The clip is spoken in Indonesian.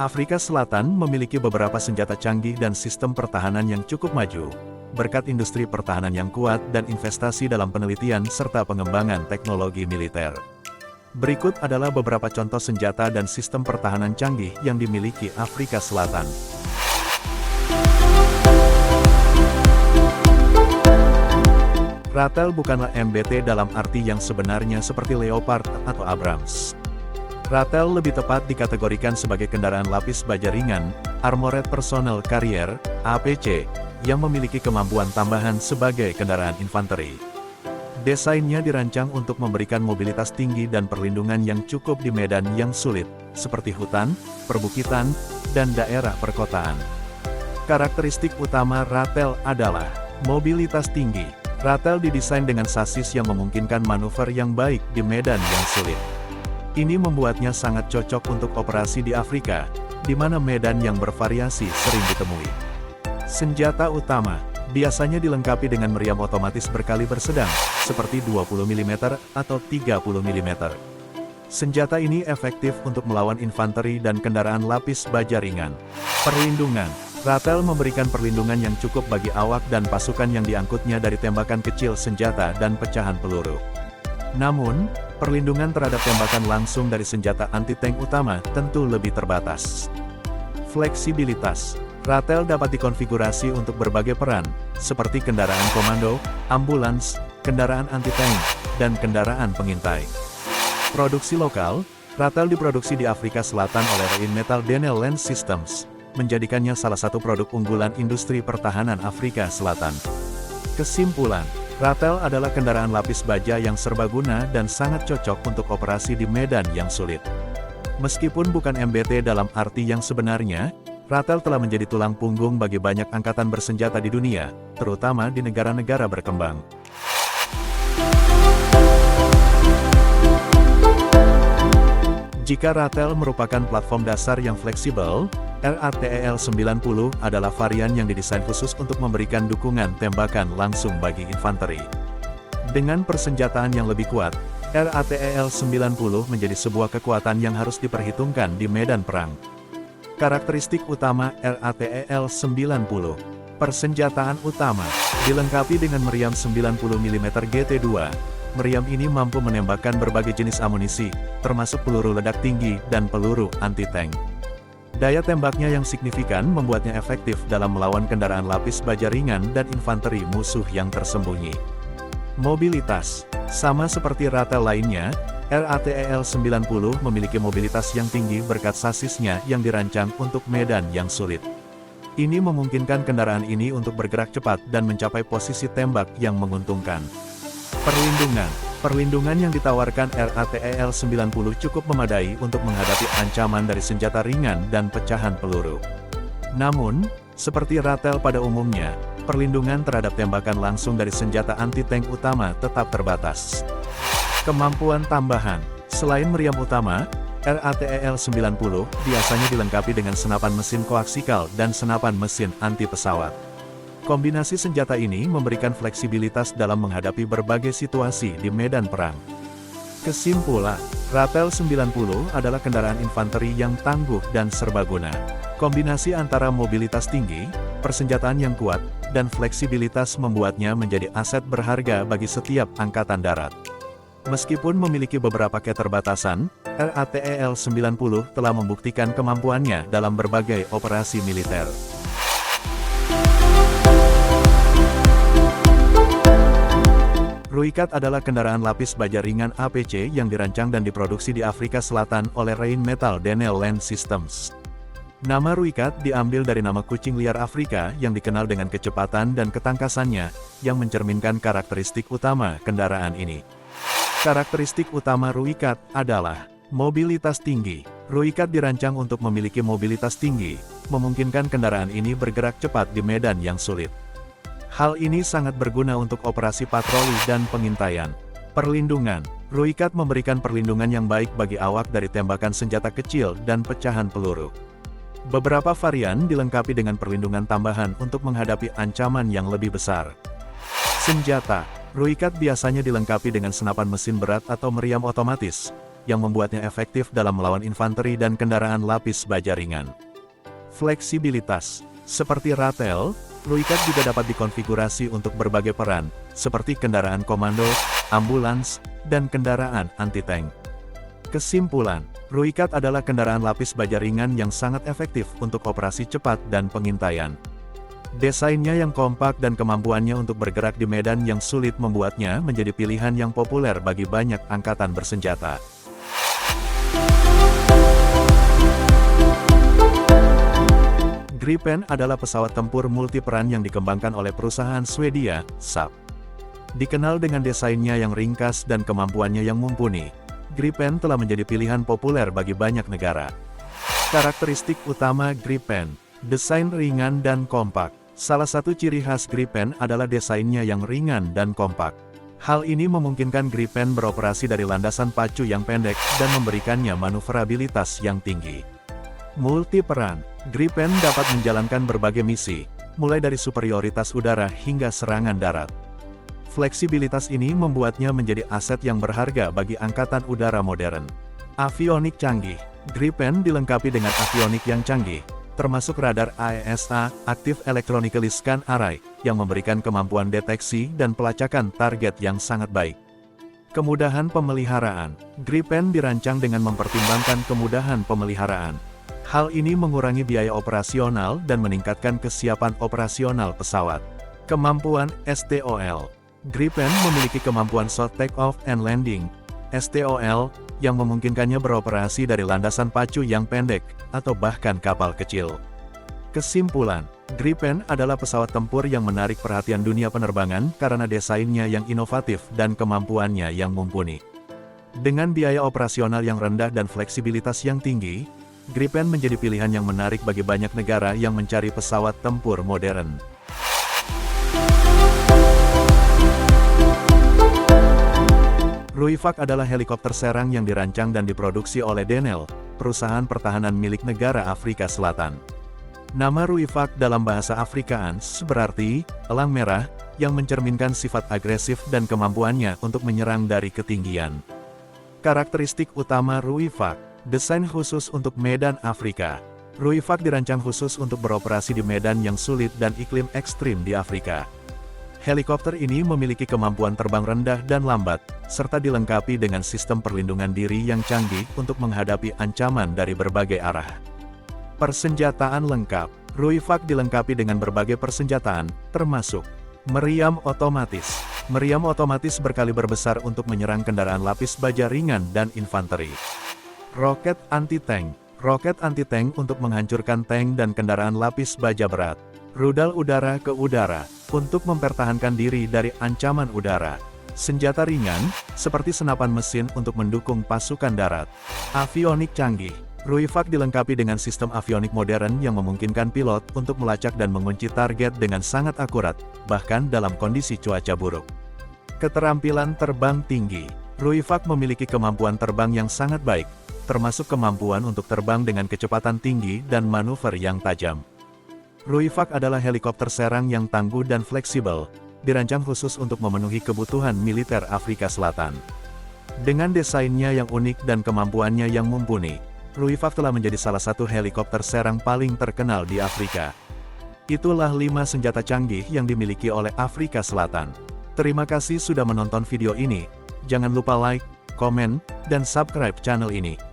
Afrika Selatan memiliki beberapa senjata canggih dan sistem pertahanan yang cukup maju, berkat industri pertahanan yang kuat dan investasi dalam penelitian serta pengembangan teknologi militer. Berikut adalah beberapa contoh senjata dan sistem pertahanan canggih yang dimiliki Afrika Selatan. Ratel bukanlah MBT dalam arti yang sebenarnya seperti Leopard atau Abrams. Ratel lebih tepat dikategorikan sebagai kendaraan lapis baja ringan, Armored Personnel Carrier, APC, yang memiliki kemampuan tambahan sebagai kendaraan infanteri. Desainnya dirancang untuk memberikan mobilitas tinggi dan perlindungan yang cukup di medan yang sulit, seperti hutan, perbukitan, dan daerah perkotaan. Karakteristik utama Ratel adalah mobilitas tinggi. Ratel didesain dengan sasis yang memungkinkan manuver yang baik di medan yang sulit. Ini membuatnya sangat cocok untuk operasi di Afrika, di mana medan yang bervariasi sering ditemui. Senjata utama biasanya dilengkapi dengan meriam otomatis berkaliber sedang, seperti 20 mm atau 30 mm. Senjata ini efektif untuk melawan infanteri dan kendaraan lapis baja ringan. Perlindungan. Ratel memberikan perlindungan yang cukup bagi awak dan pasukan yang diangkutnya dari tembakan kecil senjata dan pecahan peluru. Namun, perlindungan terhadap tembakan langsung dari senjata anti-tank utama tentu lebih terbatas. Fleksibilitas. Ratel dapat dikonfigurasi untuk berbagai peran, seperti kendaraan komando, ambulans, kendaraan anti-tank, dan kendaraan pengintai. Produksi lokal. Ratel diproduksi di Afrika Selatan oleh Rheinmetall Denel Land Systems, menjadikannya salah satu produk unggulan industri pertahanan Afrika Selatan. Kesimpulan, Ratel adalah kendaraan lapis baja yang serbaguna dan sangat cocok untuk operasi di medan yang sulit. Meskipun bukan MBT dalam arti yang sebenarnya, Ratel telah menjadi tulang punggung bagi banyak angkatan bersenjata di dunia, terutama di negara-negara berkembang. Jika Ratel merupakan platform dasar yang fleksibel, RATEL 90 adalah varian yang didesain khusus untuk memberikan dukungan tembakan langsung bagi infanteri. Dengan persenjataan yang lebih kuat, RATEL 90 menjadi sebuah kekuatan yang harus diperhitungkan di medan perang. Karakteristik utama RATEL 90. Persenjataan utama, dilengkapi dengan meriam 90 mm GT2. Meriam ini mampu menembakkan berbagai jenis amunisi, termasuk peluru ledak tinggi dan peluru anti-tank. Daya tembaknya yang signifikan membuatnya efektif dalam melawan kendaraan lapis baja ringan dan infanteri musuh yang tersembunyi. Mobilitas. Sama seperti Ratel lainnya, RATEL 90 memiliki mobilitas yang tinggi berkat sasisnya yang dirancang untuk medan yang sulit. Ini memungkinkan kendaraan ini untuk bergerak cepat dan mencapai posisi tembak yang menguntungkan. Perlindungan. Perlindungan yang ditawarkan RATEL 90 cukup memadai untuk menghadapi ancaman dari senjata ringan dan pecahan peluru. Namun, seperti Ratel pada umumnya, perlindungan terhadap tembakan langsung dari senjata anti-tank utama tetap terbatas. Kemampuan tambahan. Selain meriam utama, RATEL 90 biasanya dilengkapi dengan senapan mesin koaksikal dan senapan mesin anti-pesawat. Kombinasi senjata ini memberikan fleksibilitas dalam menghadapi berbagai situasi di medan perang. Kesimpulan, Ratel 90 adalah kendaraan infanteri yang tangguh dan serbaguna. Kombinasi antara mobilitas tinggi, persenjataan yang kuat, dan fleksibilitas membuatnya menjadi aset berharga bagi setiap angkatan darat. Meskipun memiliki beberapa keterbatasan, RATEL 90 telah membuktikan kemampuannya dalam berbagai operasi militer. Ruikat adalah kendaraan lapis baja ringan APC yang dirancang dan diproduksi di Afrika Selatan oleh Rheinmetall Denel Land Systems. Nama Ruikat diambil dari nama kucing liar Afrika yang dikenal dengan kecepatan dan ketangkasannya, yang mencerminkan karakteristik utama kendaraan ini. Karakteristik utama Ruikat adalah mobilitas tinggi. Ruikat dirancang untuk memiliki mobilitas tinggi, memungkinkan kendaraan ini bergerak cepat di medan yang sulit. Hal ini sangat berguna untuk operasi patroli dan pengintaian. Perlindungan. Ruikat memberikan perlindungan yang baik bagi awak dari tembakan senjata kecil dan pecahan peluru. Beberapa varian dilengkapi dengan perlindungan tambahan untuk menghadapi ancaman yang lebih besar. Senjata. Ruikat biasanya dilengkapi dengan senapan mesin berat atau meriam otomatis, yang membuatnya efektif dalam melawan infanteri dan kendaraan lapis baja ringan. Fleksibilitas. Seperti Ratel, Ruikat juga dapat dikonfigurasi untuk berbagai peran, seperti kendaraan komando, ambulans, dan kendaraan anti-tank. Kesimpulan, Ruikat adalah kendaraan lapis baja ringan yang sangat efektif untuk operasi cepat dan pengintaian. Desainnya yang kompak dan kemampuannya untuk bergerak di medan yang sulit membuatnya menjadi pilihan yang populer bagi banyak angkatan bersenjata. Gripen adalah pesawat tempur multiperan yang dikembangkan oleh perusahaan Swedia, Saab. Dikenal dengan desainnya yang ringkas dan kemampuannya yang mumpuni, Gripen telah menjadi pilihan populer bagi banyak negara. Karakteristik utama Gripen, desain ringan dan kompak. Salah satu ciri khas Gripen adalah desainnya yang ringan dan kompak. Hal ini memungkinkan Gripen beroperasi dari landasan pacu yang pendek dan memberikannya manuverabilitas yang tinggi. Multiperan, Gripen dapat menjalankan berbagai misi, mulai dari superioritas udara hingga serangan darat. Fleksibilitas ini membuatnya menjadi aset yang berharga bagi angkatan udara modern. Avionik canggih, Gripen dilengkapi dengan avionik yang canggih, termasuk radar AESA, Active Electronically Scan Array, yang memberikan kemampuan deteksi dan pelacakan target yang sangat baik. Kemudahan pemeliharaan, Gripen dirancang dengan mempertimbangkan kemudahan pemeliharaan. Hal ini mengurangi biaya operasional dan meningkatkan kesiapan operasional pesawat. Kemampuan STOL, Gripen memiliki kemampuan Short Take-Off and Landing, STOL, yang memungkinkannya beroperasi dari landasan pacu yang pendek, atau bahkan kapal kecil. Kesimpulan, Gripen adalah pesawat tempur yang menarik perhatian dunia penerbangan karena desainnya yang inovatif dan kemampuannya yang mumpuni. Dengan biaya operasional yang rendah dan fleksibilitas yang tinggi, Gripen menjadi pilihan yang menarik bagi banyak negara yang mencari pesawat tempur modern. Ruivak adalah helikopter serang yang dirancang dan diproduksi oleh Denel, perusahaan pertahanan milik negara Afrika Selatan. Nama Ruivak dalam bahasa Afrikaans berarti elang merah, yang mencerminkan sifat agresif dan kemampuannya untuk menyerang dari ketinggian. Karakteristik utama Ruivak, desain khusus untuk medan Afrika. Ruivak dirancang khusus untuk beroperasi di medan yang sulit dan iklim ekstrim di Afrika. Helikopter ini memiliki kemampuan terbang rendah dan lambat, serta dilengkapi dengan sistem perlindungan diri yang canggih untuk menghadapi ancaman dari berbagai arah. Persenjataan lengkap, Ruivak dilengkapi dengan berbagai persenjataan, termasuk meriam otomatis. Meriam otomatis berkaliber besar untuk menyerang kendaraan lapis baja ringan dan infanteri. Roket anti-tank. Roket anti-tank untuk menghancurkan tank dan kendaraan lapis baja berat. Rudal udara ke udara, untuk mempertahankan diri dari ancaman udara. Senjata ringan, seperti senapan mesin untuk mendukung pasukan darat. Avionik canggih. Ruivak dilengkapi dengan sistem avionik modern yang memungkinkan pilot untuk melacak dan mengunci target dengan sangat akurat, bahkan dalam kondisi cuaca buruk. Keterampilan terbang tinggi. Ruivak memiliki kemampuan terbang yang sangat baik, termasuk kemampuan untuk terbang dengan kecepatan tinggi dan manuver yang tajam. Ruivak adalah helikopter serang yang tangguh dan fleksibel, dirancang khusus untuk memenuhi kebutuhan militer Afrika Selatan. Dengan desainnya yang unik dan kemampuannya yang mumpuni, Ruivak telah menjadi salah satu helikopter serang paling terkenal di Afrika. Itulah 5 senjata canggih yang dimiliki oleh Afrika Selatan. Terima kasih sudah menonton video ini. Jangan lupa like, komen, dan subscribe channel ini.